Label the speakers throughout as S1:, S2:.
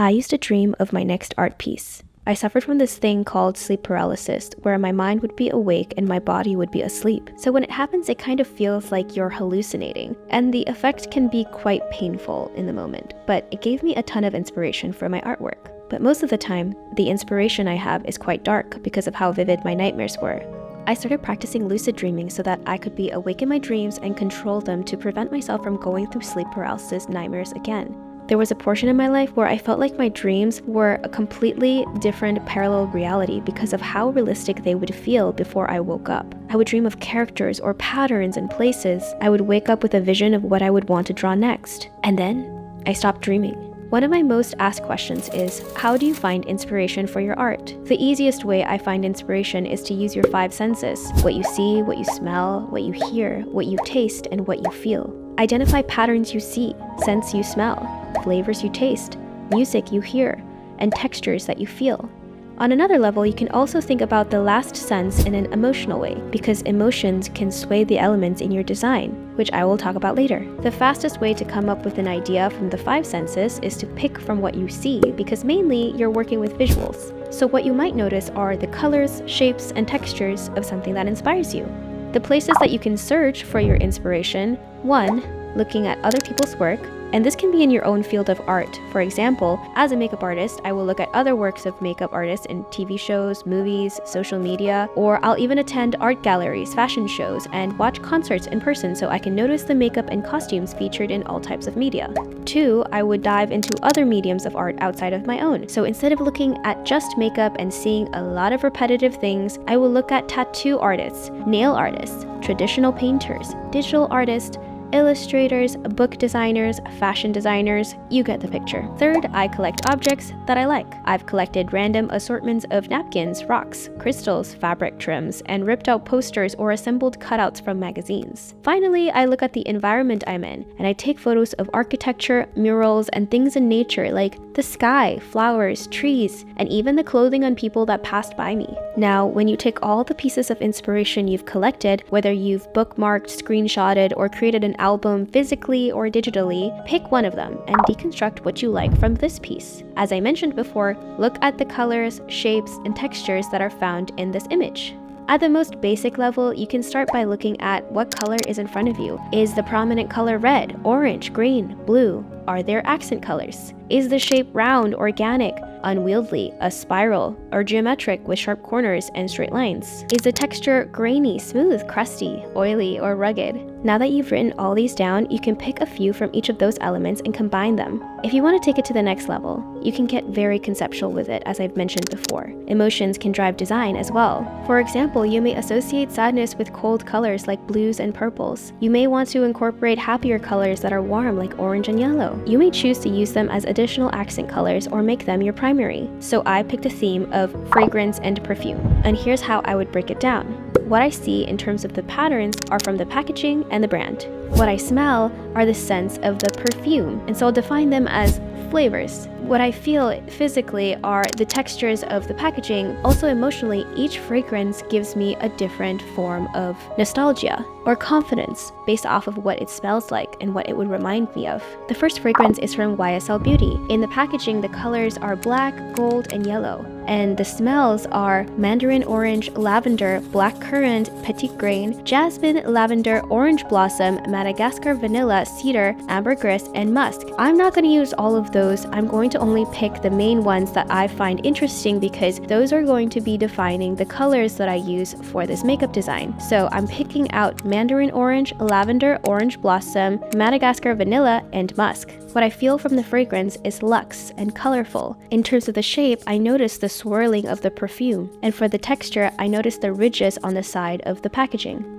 S1: I used to dream of my next art piece. I suffered from this thing called sleep paralysis, where my mind would be awake and my body would be asleep. So when it happens, it kind of feels like you're hallucinating, and the effect can be quite painful in the moment, but it gave me a ton of inspiration for my artwork. But most of the time, the inspiration I have is quite dark because of how vivid my nightmares were. I started practicing lucid dreaming so that I could be awake in my dreams and control them to prevent myself from going through sleep paralysis nightmares again. There was a portion in my life where I felt like my dreams were a completely different parallel reality because of how realistic they would feel before I woke up. I would dream of characters or patterns and places. I would wake up with a vision of what I would want to draw next. And then I stopped dreaming. One of my most asked questions is, how do you find inspiration for your art? The easiest way I find inspiration is to use your 5 senses: what you see, what you smell, what you hear, what you taste, and what you feel. Identify patterns you see, scents you smell, flavors you taste, music you hear, and textures that you feel. On another level, you can also think about the last sense in an emotional way, because emotions can sway the elements in your design, which I will talk about later. The fastest way to come up with an idea from the 5 senses is to pick from what you see, because mainly you're working with visuals. So what you might notice are the colors, shapes, and textures of something that inspires you. The places that you can search for your inspiration: 1. Looking at other people's work, and this can be in your own field of art. For example, as a makeup artist, I will look at other works of makeup artists in TV shows, movies, social media, or I'll even attend art galleries, fashion shows, and watch concerts in person so I can notice the makeup and costumes featured in all types of media. 2. I would dive into other mediums of art outside of my own. So instead of looking at just makeup and seeing a lot of repetitive things, I will look at tattoo artists, nail artists, traditional painters, digital artists, illustrators, book designers, fashion designers, you get the picture. 3rd, I collect objects that I like. I've collected random assortments of napkins, rocks, crystals, fabric trims, and ripped out posters or assembled cutouts from magazines. Finally, I look at the environment I'm in, and I take photos of architecture, murals, and things in nature like the sky, flowers, trees, and even the clothing on people that passed by me. Now, when you take all the pieces of inspiration you've collected, whether you've bookmarked, screenshotted, or created an album physically or digitally, pick one of them and deconstruct what you like from this piece. As I mentioned before, look at the colors, shapes, and textures that are found in this image. At the most basic level, you can start by looking at what color is in front of you. Is the prominent color red, orange, green, blue? Are there accent colors? Is the shape round, organic, unwieldy, a spiral, or geometric with sharp corners and straight lines? Is the texture grainy, smooth, crusty, oily, or rugged? Now that you've written all these down, you can pick a few from each of those elements and combine them. If you want to take it to the next level, you can get very conceptual with it, as I've mentioned before. Emotions can drive design as well. For example, you may associate sadness with cold colors like blues and purples. You may want to incorporate happier colors that are warm like orange and yellow. You may choose to use them as additional accent colors or make them your primary. So I picked a theme of fragrance and perfume, and here's how I would break it down. What I see in terms of the patterns are from the packaging and the brand. What I smell are the scents of the perfume, and so I'll define them as flavors. What I feel physically are the textures of the packaging. Also emotionally, each fragrance gives me a different form of nostalgia or confidence based off of what it smells like and what it would remind me of. The first fragrance is from YSL Beauty. In the packaging, the colors are black, gold, and yellow. And the smells are mandarin orange, lavender, black currant, petit grain, jasmine, lavender, orange blossom, Madagascar vanilla, cedar, ambergris, and musk. I'm not going to use all of those. I'm going to only pick the main ones that I find interesting because those are going to be defining the colors that I use for this makeup design. So I'm picking out mandarin orange, lavender, orange blossom, Madagascar vanilla, and musk. What I feel from the fragrance is luxe and colorful. In terms of the shape, I notice the swirling of the perfume, and for the texture, I notice the ridges on the side of the packaging.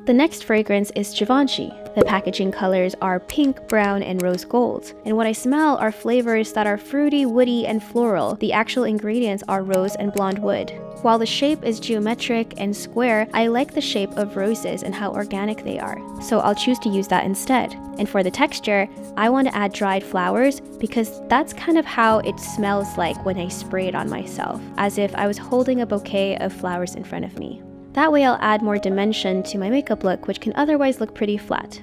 S1: The next fragrance is Givenchy. The packaging colors are pink, brown, and rose gold. And what I smell are flavors that are fruity, woody, and floral. The actual ingredients are rose and blonde wood. While the shape is geometric and square, I like the shape of roses and how organic they are. So I'll choose to use that instead. And for the texture, I want to add dried flowers because that's kind of how it smells like when I spray it on myself, as if I was holding a bouquet of flowers in front of me. That way I'll add more dimension to my makeup look, which can otherwise look pretty flat.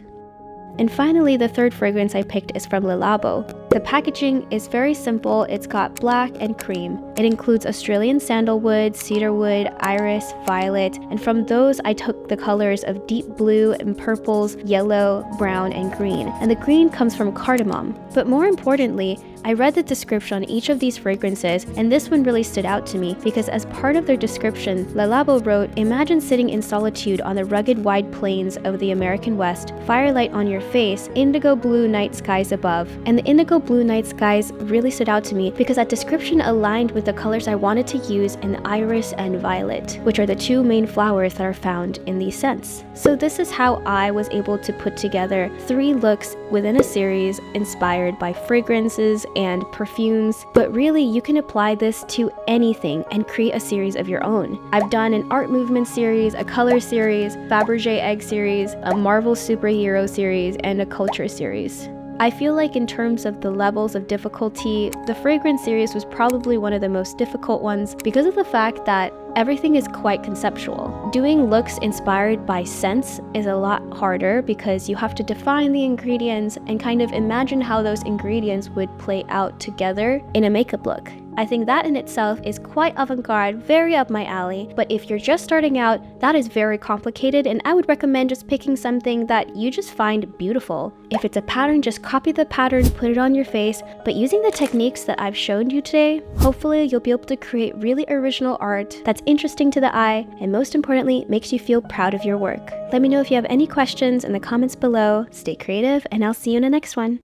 S1: And finally, the third fragrance I picked is from Labo. The packaging is very simple. It's got black and cream. It includes Australian sandalwood, cedarwood, iris, violet, and from those I took the colors of deep blue and purples, yellow, brown, and green. And the green comes from cardamom. But more importantly, I read the description on each of these fragrances, and this one really stood out to me because as part of their description, Labo wrote, "Imagine sitting in solitude on the rugged wide plains of the American West, firelight on your face, indigo blue night skies above." And the indigo blue night skies really stood out to me because that description aligned with the colors I wanted to use in iris and violet, which are the two main flowers that are found in these scents. So this is how I was able to put together 3 looks within a series inspired by fragrances and perfumes, but really you can apply this to anything and create a series of your own. I've done an art movement series, a color series, Fabergé egg series, a Marvel superhero series, and a culture series. I feel like in terms of the levels of difficulty, the fragrance series was probably one of the most difficult ones because of the fact that everything is quite conceptual. Doing looks inspired by scents is a lot harder because you have to define the ingredients and kind of imagine how those ingredients would play out together in a makeup look. I think that in itself is quite avant-garde, very up my alley, but if you're just starting out, that is very complicated and I would recommend just picking something that you just find beautiful. If it's a pattern, just copy the pattern, put it on your face, but using the techniques that I've shown you today, hopefully you'll be able to create really original art that's interesting to the eye and most importantly, makes you feel proud of your work. Let me know if you have any questions in the comments below. Stay creative and I'll see you in the next one.